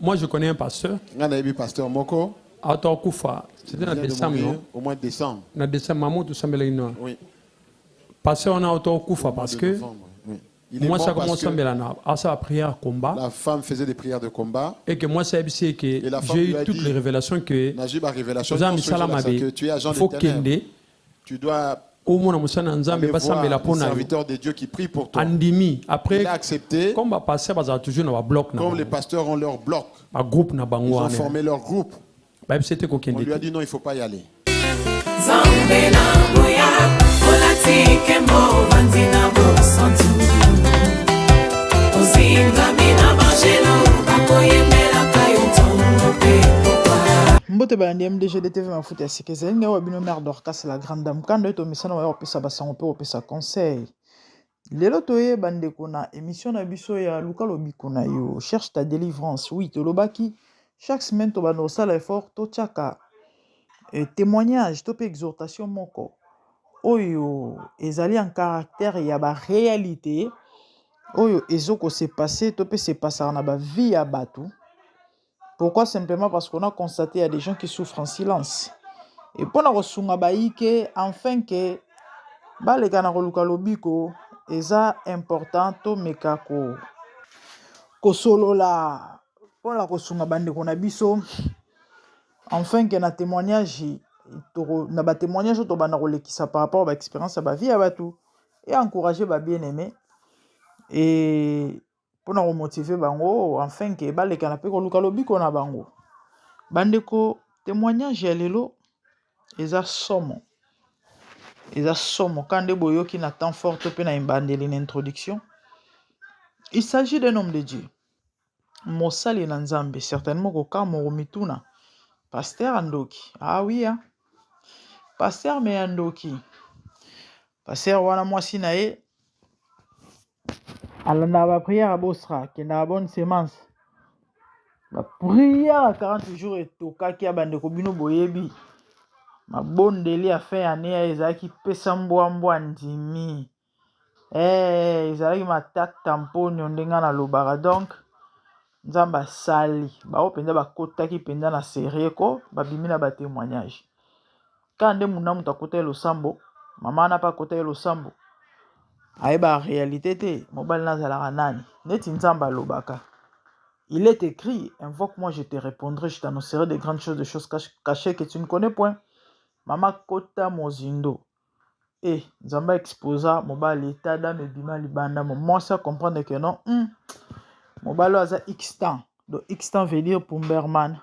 Moi, je connais un pasteur. Pasteur Moko. C'était en décembre. Au mois de décembre. En décembre, maman tout semble inoa. Oui. Pasteur on a autokufa parce que moi ça commence à sa prière combat. La femme faisait des prières de combat. Et que moi c'est que j'ai eu toutes les révélations que tu es agent de ténèbres. Tu dois aller voir les serviteurs de Dieu qui prient pour toi. Après, il a accepté. Comme les pasteurs ont leur bloc. Ils ont formé leur groupe. On lui a dit non, il ne faut pas y aller. Mbote bandi MDG de TV Mafuta Sikeze nga wabino mère Dorcas la grande dame quand to misana wa opesa basango pe opesa conseil lelo toye bande kona émission na biso ya Luka Lobiko na yo cherche ta délivrance oui to lobaki chaque semaine to bano sala effort to tchaka témoignage to pe exhortation moko oyo ezali en caractère ya ba réalité oyo ezoko se passer to pe se passer na ba vie ya batu. Pourquoi? Simplement parce qu'on a constaté qu'il y a des gens qui souffrent en silence. Et pour nous que enfin que les gens Luka Lobiko est important to mekako ko solo la pour la kosunga bande kona biso enfin que na témoignage na ba témoignage to bana kolekisa par rapport à expérience à ba vie à batu et encourager ba bien-aimé et pour nous motiver bango enfin que les canapés ko Luka Lobiko na bango bandeko témoignage ya lelo eza somo quand de boyoki na temps fort pe na imbandeli na introduction. Il s'agit d'un homme de Dieu mosali na Nzambe certainement ko kamo mituna pasteur Andoki. Ah oui hein? Pasteur me Andoki pasteur wana mwasi na ye alanda ba prière à Bosra qui na bonne semence. La prière à 40 jours et tokaki ya bande ko bino boyebi ma bondeli a fait année ya ezaki pesa mbwa ndimi ezaki matata tamponi ondenga na lobara donc Nzamba sali ba openza ba kotaki penda na sérieux ko babimi na ba témoignage quand de muna muta kota lo sambo mama na pa kota lo sambo ayeba réalité te mobile nazala nani neti Nzamba lobaka. Il est écrit, invoque-moi, je te répondrai, je t'annoncerai des grandes choses, des choses cachées que tu ne connais point. Mama kota mozindo. Et Nzamba exposa, mobile l'état d'âme et bima libanda. Moi, ça comprendre que non. Mobile a X temps. Donc X temps veut dire Pumberman.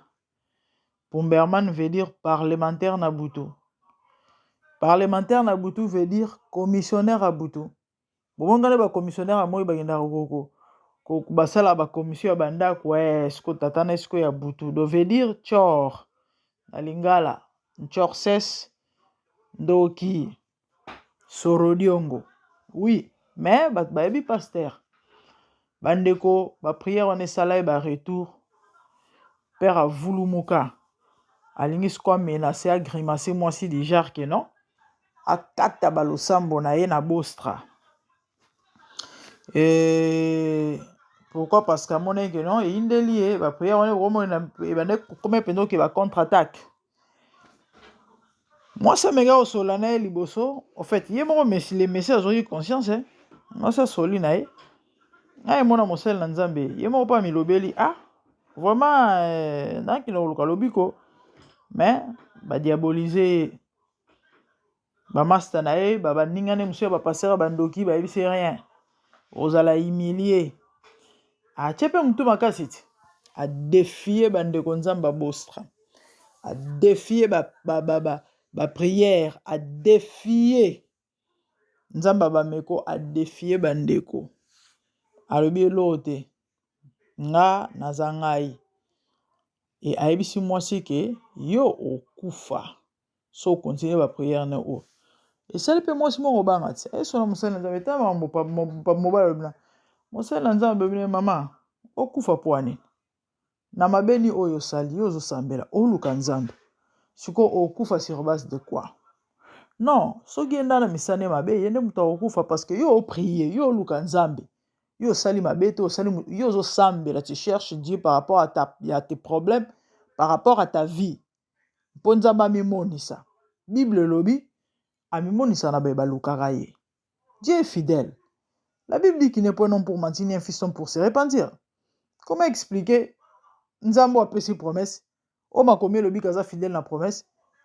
Pumberman veut dire parlementaire Nabuto. Parlementaire Nabuto veut dire commissionnaire à Butu. Bon, on a commissionnaire à moi, il y a basala ba commission ya bandako esko tatana esko ya butu do veut dire chor na lingala chor ses ndoki sorodiongo oui mais ba yebi pasteur bandeko ba prière on esala ba retour père avulumuka alingi sko menacer a grimacer moi si déjà que non akata balosambo na ye na Bostra et pourquoi? Parce qu'à mon avis, non, il y a des gens qui ont contre-attaque. Moi, ça me regarde au solana liboso. En fait, il y a les messages ont eu conscience. Moi, ça solina. Ah, moi, mon sel Nzambe. Il y a pas mi lobeli. Ah, vraiment, dans qui n'a pas lobiko. Mais, bah diaboliser, bah master nae, bah ningane monsieur, bah passer bandoki, bah c'est rien. Osala humilier. A tchepe mtu makasiti a défier bande Nzamba Bostra a défier ba prière a défier Nzamba bameko a défier bandeko alobi lote nga nazangai et aibisi mwasi ke yo okufa so continue ba prière na o et ça le pe mwasi mo banga ti e so na musana Nzamba ta mambo pa mobile bla mosala Nzambe bine mama okufa poani na mabeni oyo sali ozo sambela oluka Nzambe siko okufa sur base de quoi? Non, soki enda na misane mabe yende muta okufa parce que yo prier yo oluka Nzambe Yo sali mabete, yo zo sambe là, tu cherches Dieu par rapport à tes problèmes, par rapport à ta vie. Ponzamba mimonisa. Bible lobi, a mimonisa na beba lukaraye. Dieu est fidèle. La Bible dit qu'il n'est pas un homme pour mentir, ni un fiston pour se repentir. Comment expliquer Nzambo a fait ses promesses? O ma combien lobi kaza fidèle na promesse?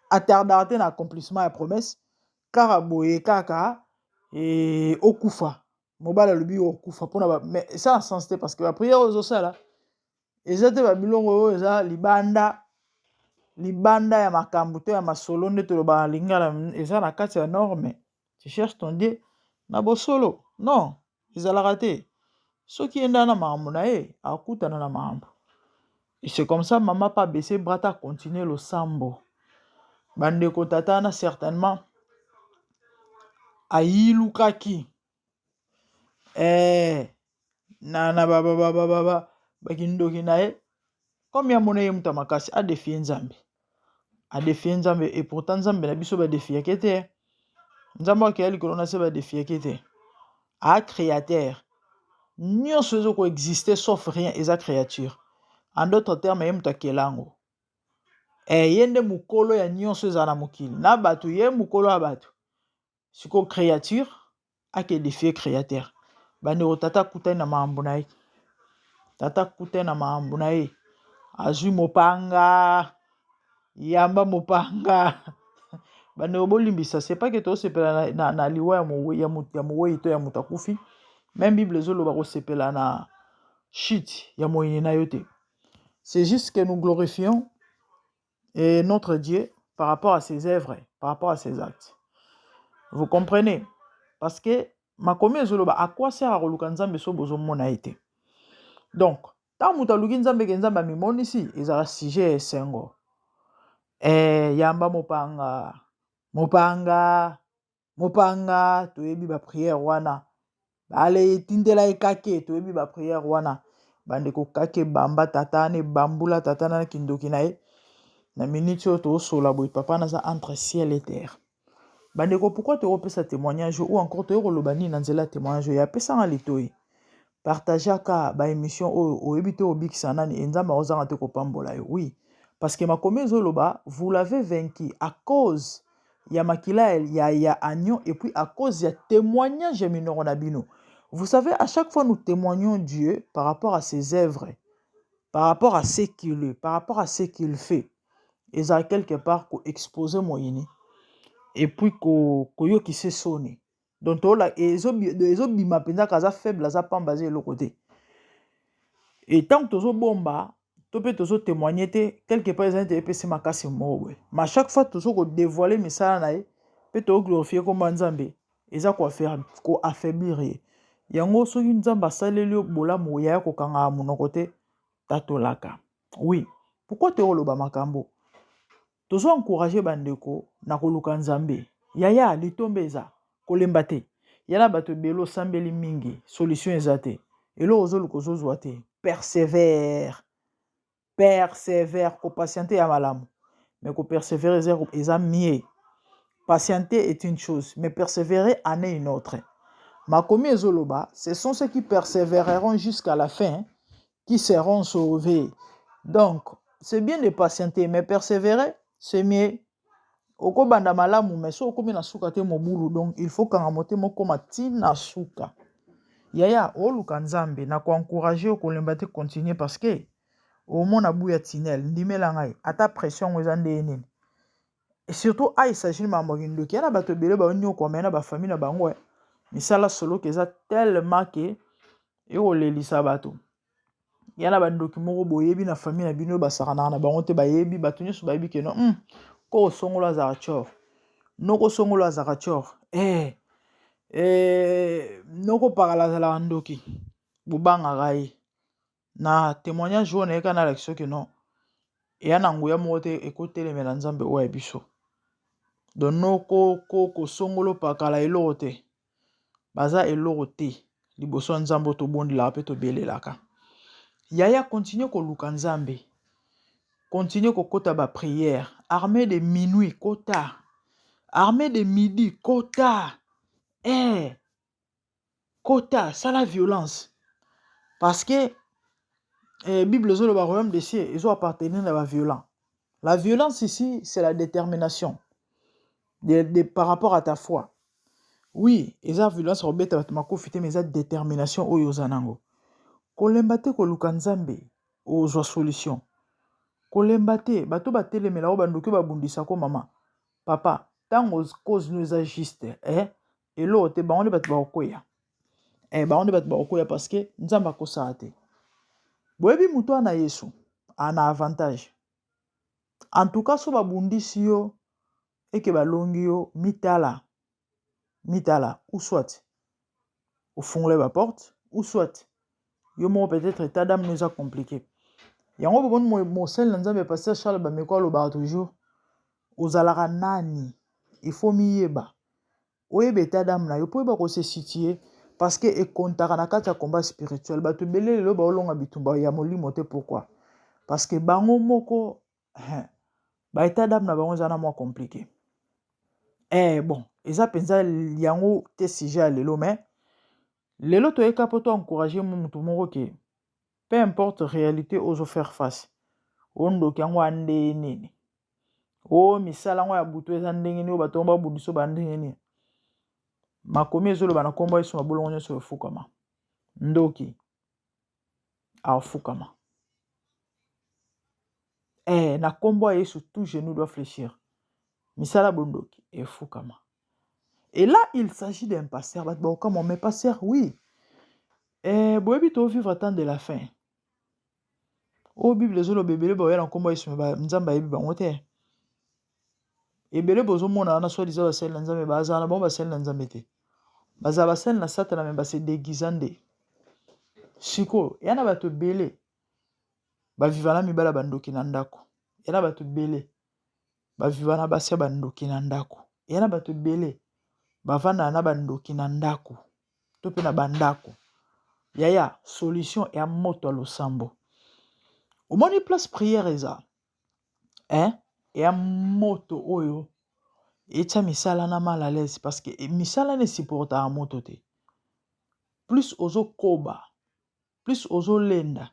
Attardarte na accomplissement à promesse. Karaboye kaka et okufa. Mobala lobi okufa. Mais ça a sens parce que la prière aux osas là. Ezate ba bilongo eza libanda ya makambo to ya masolo nde to ba lingala eza na kati ya norme. Tu cherches ton Dieu na bosolo. Non, ezalaka te. Soki enda na makambo na ye akutana na makambo. Et c'est comme ça maman pas baissé bras ta continuer le sambo. Bandeko tatana certainement ayilukaki na baba bakindoki na ye comme ya mona ye muta makasi a défier Nzambe. A défier Nzambe et pourtant Nzambe na biso ba défier kete. Nzambe akaya likolo na se ba défier kete. A créateur. Nyonso zo ko exister sauf rien eza créature. En d'autres termes, ye muta kelango. Yende mukolo ya nyonso eza na mokili. Na batu ye mukolo ya batu. Siko créature ake défier créateur. Bandeko tata kutai na maambo na ye. Tata kutai na maambo na ye. Azui mopanga. Yamba mopanga. Bandeko bolimbisa. C'est pas que to sepela na liwa ya mowe to ya mutakufi. Même Bible zolo bako sepela na shit ya moyene na yote. C'est juste que nous glorifions notre Dieu par rapport à ses œuvres, par rapport à ses actes. Vous comprenez? Parce que ma commune zoloba à quoi sert à roluka nzambe so bozo mona été. Donc, tant muta luki nzambe ke nzambe mimoni ici, ils ont sujet sengo. Yamba mopanga to yebi ba prière wana. Allez tindela ekake to yebi ba prière wana. Bandeko kake bamba tatane bambula tatana kindoki na ye. Na minute to sola boy papa na za entre ciel et terre. Bandeko pourquoi te repesa témoignage ou encore te rolobani na nzela témoignage ya pesa nga litoi. Partager ka ba émission o ebite o bikisa nani enzamba ozanga te ko pambola yo. Oui, parce que ma komezo loba vous l'avez vaincu à cause ya makila ya agneau et puis à cause ya témoignage ya minoronabino. Vous savez, à chaque fois nous témoignons Dieu par rapport à ses œuvres, par rapport à ce qu'il est, par rapport à ce qu'il fait. Et ça quelque part qu'on expose moyenne et puis qu'on yo qui se sonne. Donc là les autres bima penza kaza faible za pas basé le côté. Et tant que tozo bomba, to peut tozo témoigner quelque part ils ont été pc makasi mo. Mais chaque fois tozo ko dévoiler misala na ye, peut to glorifier comme Nzambe. Et ça quoi faire ko affaiblir. Yango soki Nzamba saleli bola moya ko kanga monoko te tatolaka. Oui, pourquoi te roloba makambo? Tozo encourager bandeko na koluka Nzambe. Yaya litombeza kolemba te. Yana bato belo sambeli mingi, solution ezate. Elo ozo lukozo zwate. Persévère. Persévère ko patienter ya malamu. Mais ko persévérer eza mieux. Patienter est une chose, mais persévérer en est une autre. Makomi ezoloba, ce sont ceux qui persévéreront jusqu'à la fin qui seront sauvés. Donc, c'est bien de patienter, mais persévérer, c'est mieux. Oko banda malamu, mais so oko na suka te mobulu, donc il faut qu'en moté moko matina suka. Yaya, oluka Nzambe, na ko encourager oko lembate continuer parce que au moins na bouya tinel, ndimela ngai, ata pression ezande nini. Et surtout, il s'agit de mamogindo qui a bato bele ba onyo ko mena ba famille na bango. Misala solo que ça tellement que et o lelisa bato. Yana ba ndoki moko boyebi na famille na bino basakana na bango te bayebi bato nyoso bayebi ke non ko songolo azarachor. Noko songolo azarachor. Noko parala la ndoki. Bubanga gai. Na témoignage on eka na l'action que non. Et yana nguya mote ekotele mena Nzambe o ebiso. Donc noko ko songolo pakala elote. Baza eloko te liboso Nzambe to bondi la pe to belelaka. Yaya continue ko luka Nzambe. Continue ko kota ba prière. Armée de minuit kota. Armée de midi kota. Kota, ça la violence. Parce que Bible le royaume des cieux, ils ont appartenu à la violence. La violence ici, c'est la détermination par rapport à ta foi. Oui, ils ont violence robeta batumako mais ils ont détermination au yozanango. Kolembate koluka nzambe ozwa solution. Kolembate bato batelemela o bandoki babundisa ko mama. Papa, tango cause nous a juste et l'autre ba on bat bakoya. Ba on bat bakoya parce que nzamba ko saate. Boyebi muto na Yesu ana avantage. En tout cas so babundisi yo et que balongi yo mitala ou soit au fond la porte ou soit yo mo peut-être ta dame nous a compliqué. Yango bon mo sel nzambe pasteur Charles ba meko lo ba toujours ozalaka nani il faut miyeba oyebe ta dame na yo po ba ko se situer parce que e kontaka na kati ya combat spirituel bato belele lo ba olonga bitumba ya molimo te. Pourquoi? Parce que bango moko ba état d'âme na bango zana mo compliqué. Bon eza penza yango te sujet lelo mais lelo to eka poto encourager mutu moko ke peu importe réalité ozo faire face ondo kyango ande nini o misala ngo ya butu eza ndenge ni bato ba bundiso ba ndenge ni makomi ezolo bana komba iso mabolongo nyoso efukama ndoki afukama na kombo ya Yesu tout genou doit fléchir misala bondoki efukama. Et là il s'agit d'un pasteur comme on met pasteur oui boyebi to vivre temps de la fin o bible ezolo bebele ba yela kombo Yesu ba nzamba yebi bango te ebele bozo mona na so diza basel nzambe bazana bon basel nzambe te baza basel na satana me base déguisande siko yana bato belé ba vivana mibala bandoki na ndako yana bato belé ba vivana basia bandoki na ndako yana bato belé bavanda na bandoki na ndako to pe na bandako yaya solution ya moto a losambo omoni place prière eza ya moto oyo etia misala na mal à l'aise parce que misala ne supporta a moto te plus ozo koba plus ozo lenda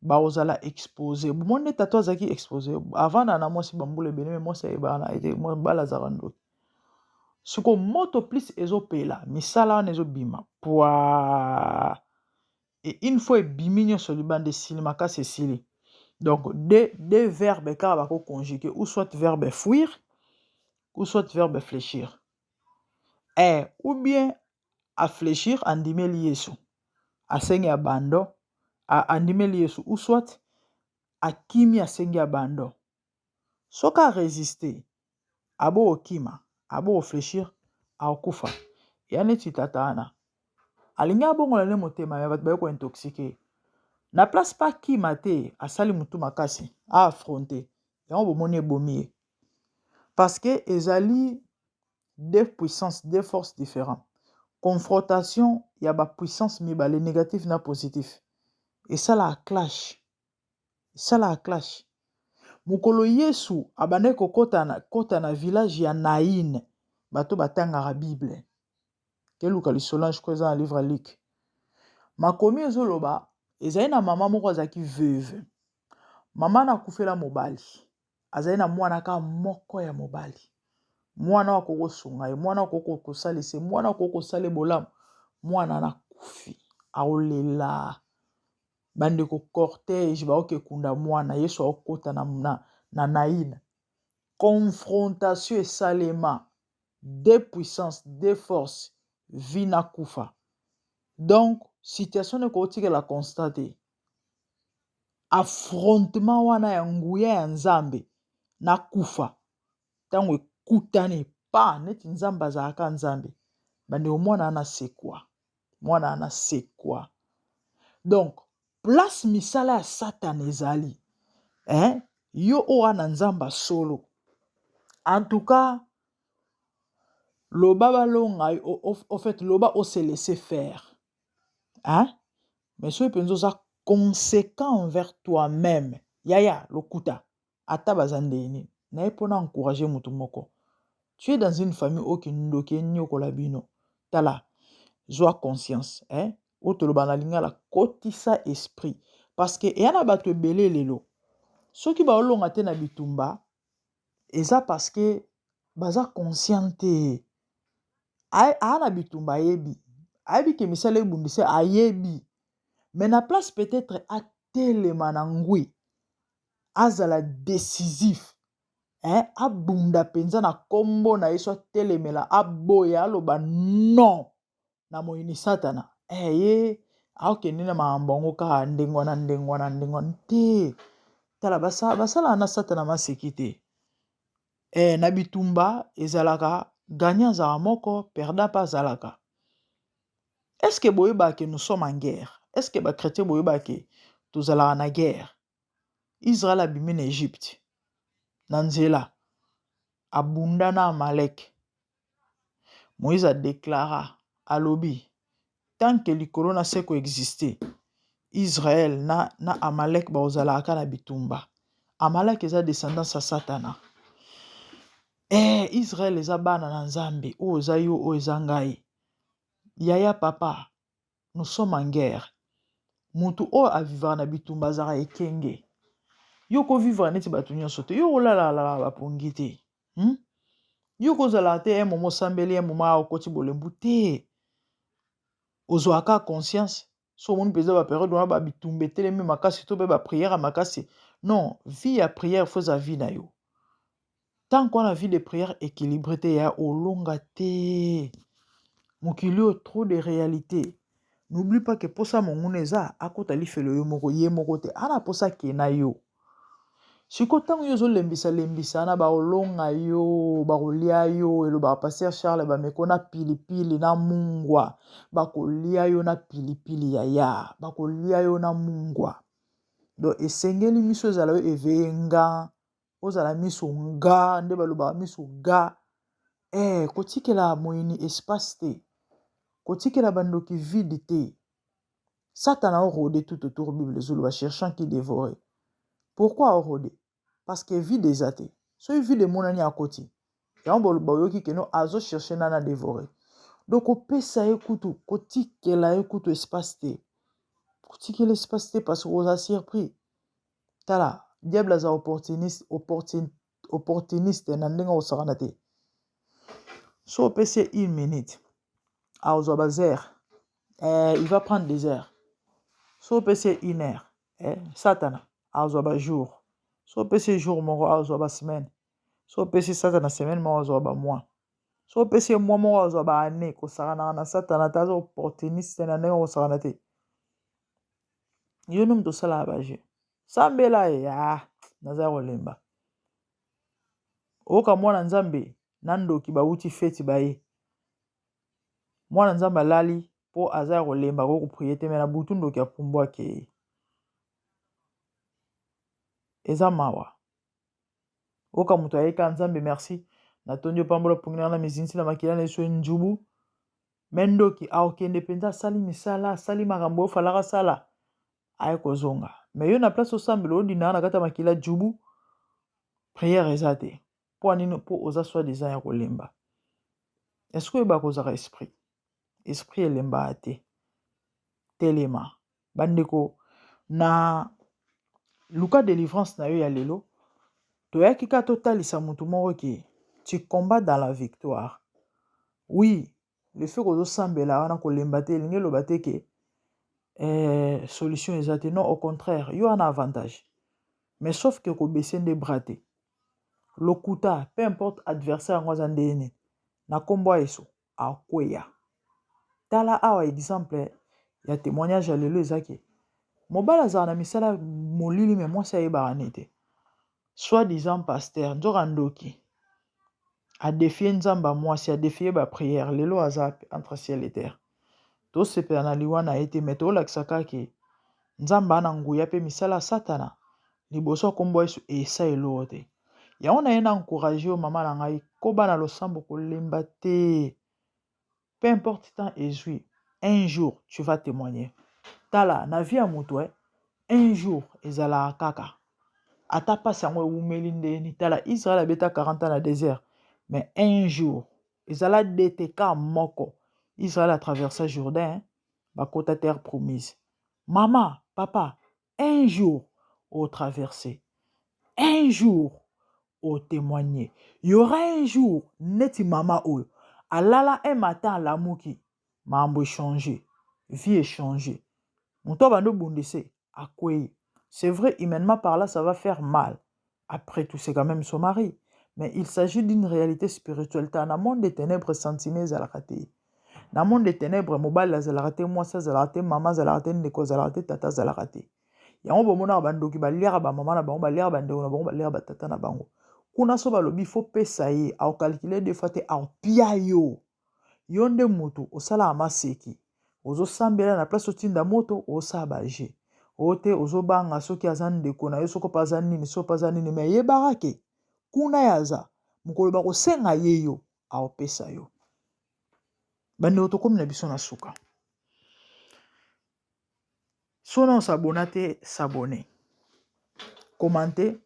ba ozala exposé bomone tato azaki exposé avant na mwasi bambule bene mwasi ebana ete bala za rando siko moto plus ezo pela misala wana ezo bima poa et une fois biminyo sur le banc de cinéma ka c'est sili donc deux verbes car ba ko conjuguer ou soit verbe fuir ou soit verbe fléchir ou bien à fléchir andimeli Yesu asengi abando andimeli Yesu ou soit akimi asengi abando soka résister abo okima abo fléchir akufa yani titatana alinga bongo la motema ya bato ko intoxiqué na place pas kima te asali mutu makasi a affronter yango bomoni ebomi parce que ezali deux puissances deux forces différentes confrontation ya ba puissance mibale négatif na positif et ça la clash mukolo Yesu abande ko kota na village ya Naïn bato batangaka Bible keluka lisolange ko eza na livre Luc makomi ezoloba ezali na mama moko azaki veuve mama na kufela mobali azali na mwana ka moko ya mobali mwana wa koko sunga ye mwana koko kosalise mwana koko sale bolamu mwana na kufi aolela bande ko cortège ba oke kunda mwana Yesu akota na Naïn confrontation et salema deux puissances deux forces vina kufa donc situation ne kotika la constater affrontement wana ya nguya ya nzambe na kufa tango ekutani pa neti nzambe azalaka nzambe bande mwana ana sekwa donc place misala ya Satan ezali yo o ana nzamba solo en tout cas loba balonga au fait loba o se laisser faire mais soki penza oza conséquent envers toi-même yaya lokuta ata baza ndeni naye mpona encourager mutu moko tu es dans une famille oyo kindoki enyokola bino tala zwa conscience otoloba na lingala kotisa esprit parce que yana bato ebele lelo soki baolonga te na bitumba eza parce que baza conscient te aya na bitumba ayebi ke misala ebundisi ayebi mais na place peut-être atelema na ngwi azala décisif abunda penza na kombo na yesu atelemela aboya aloba non na moyini satana ye aokende na makambo yango kaka ndengwana te tala basala na satana maseki te na bitumba ezalaka gagnant azala moko perdant mpe azalaka. Est-ce que boyebake nous sommes en guerre? Est-ce que bakretien boyebake tozalaka na guerre? Israël abimi na Egypte na nzela abunda na Amalek. Moïse a déclara alobi tant que likolo na se koexiste Israël na Amalek baozalaka na bitumba. Amalek eza descendance ya Satana. Israël eza bana na Nzambe oyo eza yo oyo eza ngai. Yaya papa, nous sommes en guerre. Mutu oyo avivaka na bitumba azaka ekenge. Yo ko vivre neti bato nyonso te. Yo kolalala bapongi te. Yo kozala te momo sambeli momo okoti bolembu te. Ozwaka conscience. So mon peza ba période wana ba bitumba telemi makasi to be ba prière makasi. Non, vie ya prière faut za vie na yo. Tant qu'on a vie de prière équilibrée te ya olonga te. Mokilio trop de réalité. N'oublie pas que pour ça mon eza akota li felo yo moko ye moko te. Ana pour ça kena yo. Siko tango yo zo lembisa na ba olonga yo, ba kolia yo, elo ba passer Charles ba mekona pilipili na mungwa, ba kolia yo na pilipili ya, ba kolia yo na mungwa. Donc esengeli miso ezala yo evenga, ozala miso nga, nde ba loba miso ga. Kotikela moyini espace te. Kotikela bandoki vide te. Satan a rôdé tout autour de Bible zolo cherchant qui dévorer. Pourquoi rôder? Parce que vide des athées. So vide mon ani à côté. Et on va qui que nous azo chercher nana dévorer. Donc au pesa écoute, kotikela écoute espace te. Kotikela espace te parce qu'on a surpris. Tala, diable a opportuniste nandenga osaranate. So PC 1 minute. À Ozobazer. Il va prendre des heures. So PC 1 heure. Satana. À Ozoba jour. So PC jour moro à Ozoba semaine. So PC Satana semaine moro à Ozoba mois. So PC mois moro à Ozoba année. Ko sarana na Satana tazo opportuniste nandenga osaranate. Yo num to sala abaje. Sambela naza kolemba. Oka mwana nzambe nando ki bauti feti baye. Mwana nzambe lali po aza kolemba ko prier te mena butu ndoki apumbwa ke. Eza mawa. Oka mutu ayeka nzambe merci. Na tondio pambola pungina na mizinsi na makila na yesu njubu. Mendoki aokende penza sali misala, sali makambo falaka sala. Aye kozonga. Mais yo na place osambelo odina na kata makila jubu. Prière ezate. Po anino po oza soi disant ya kolemba. Est-ce que ba kozaka esprit? Esprit elemba ate. Telema. Bandeko na luka délivrance na yo ya lelo. Toyaki ka totalisa mutu moko ki tu combats dans la victoire. Oui, le fait que sambela wana kolemba te linge loba te ke solution ezate. Non, au contraire, yo an avantage. Mais sauf que ko besende braté. Lokuta, peu importe adversaire ngwazandene. Na kombo eso akweya. Tala awa exemple ya témoignage ya lelo ezaki. Mobala za na misala molili me mwasi ayeba nete. Soit disant pasteur Ndorandoki a défié nzamba mwasi a défié ba prière lelo aza entre ciel et terre. To sepe na liwana ete meto laksaka ke nzamba na nguya pe misala satana liboso kombo eso esa elote. Ya on a encouragé au maman na ngai ko bana losambo kolemba te. Peu importe temps ezui, un jour tu vas témoigner. Tala na vie ya mutu un jour ezala kaka. Ata pasi yango umelinde ni tala Israël abeta 40 ans na désert. Mais un jour ezala DTK moko. Israël a traversé Jourdain. bakota terre promise. Maman, papa, un jour au traverser, un jour au témoigner. Il y aura un jour neti mama oyo alala un matin la muki mambo changé, vie changée. Mon toba no bondese à quoi? C'est vrai, humainement par là, ça va faire mal. Après tout, c'est quand même son mari. Mais il s'agit d'une réalité spirituelle. Dans le monde des ténèbres, sentiments à la raté. Dans le monde des ténèbres, mobile à la raté, moi ça à la raté, maman à la raté, neko à la raté, tata à la raté. Il y a un bon moment à bando qui va lire à maman, à ba lire à bando, à ba lire à tata na bango. Kuna so ba lobi faut pesaye, à calculer des fois te à piayo. Yonde moto, au sala amaseki. Ozo sambela na place otinda moto, o sabaje. Ote ozo banga soki azan ndeko na yo soko pazani nini so pazani nini me yebarake kuna yaza mukolo ba kosenga yeyo aopesa yo bande otokomi na biso na suka sona s'abonner s'abonner commenter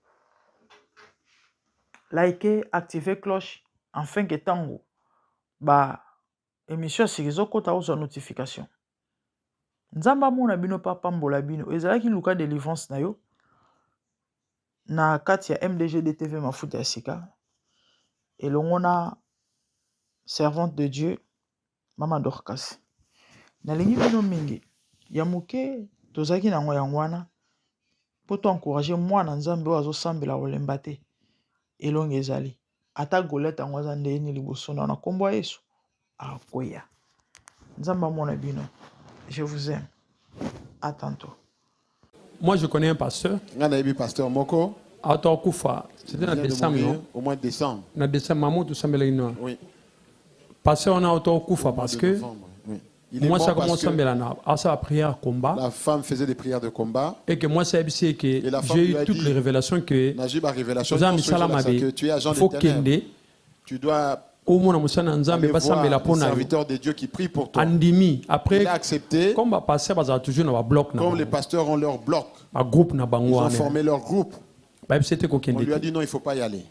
liker activer cloche afin que tango ba émission sikizo kota ozo notification. Nzamba mona bino papa mbola bino ezalaki luka délivrance na yo na kati ya MDG DTV mafuta ya sika elongo na servante de Dieu Mama Dorcas nalingi bino mingi ya muke tozaki nango yangwana po to encourager mwana nzambe oyo azosambela olemba te elongo ezali ata goleta yango aza ndeni liboso na kombo ya Yesu akoya nzamba mona bino. Je vous aime. À tantôt. Moi, je connais un pasteur. Pasteur Moko. C'était en décembre. Au mois de décembre. En décembre, maman, tout ça, oui. Pasteur, on a autokufa parce que. Moi, ça commence à sa prière combat. La femme faisait des prières de combat. Et que moi, c'est que j'ai eu toutes les révélations que. Tu es agent de ténèbres. Tu dois. Le serviteur de Dieu qui prie pour toi. Après, il a accepté. Comme les pasteurs ont leur bloc. Ils ont formé leur groupe. On lui a dit non, il ne faut pas y aller.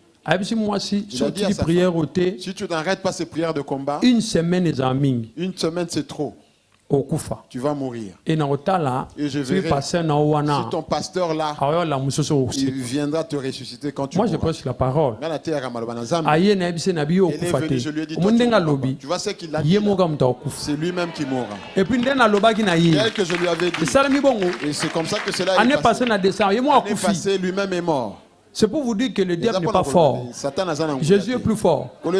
Si tu n'arrêtes pas ces prières de combat, une semaine c'est trop. Tu vas mourir. Et je verrai si ton pasteur là, il viendra te ressusciter quand tu mourras. Moi je prêche la parole. Il est venu, je lui ai dit, tu vois ce qu'il a dit, c'est lui-même qui mourra. Et puis Tel que je lui avais dit. Et c'est comme ça que cela est passé. L'année passée, lui-même est mort. C'est pour vous dire que le diable n'est pas fort. Jésus est plus fort. Donc,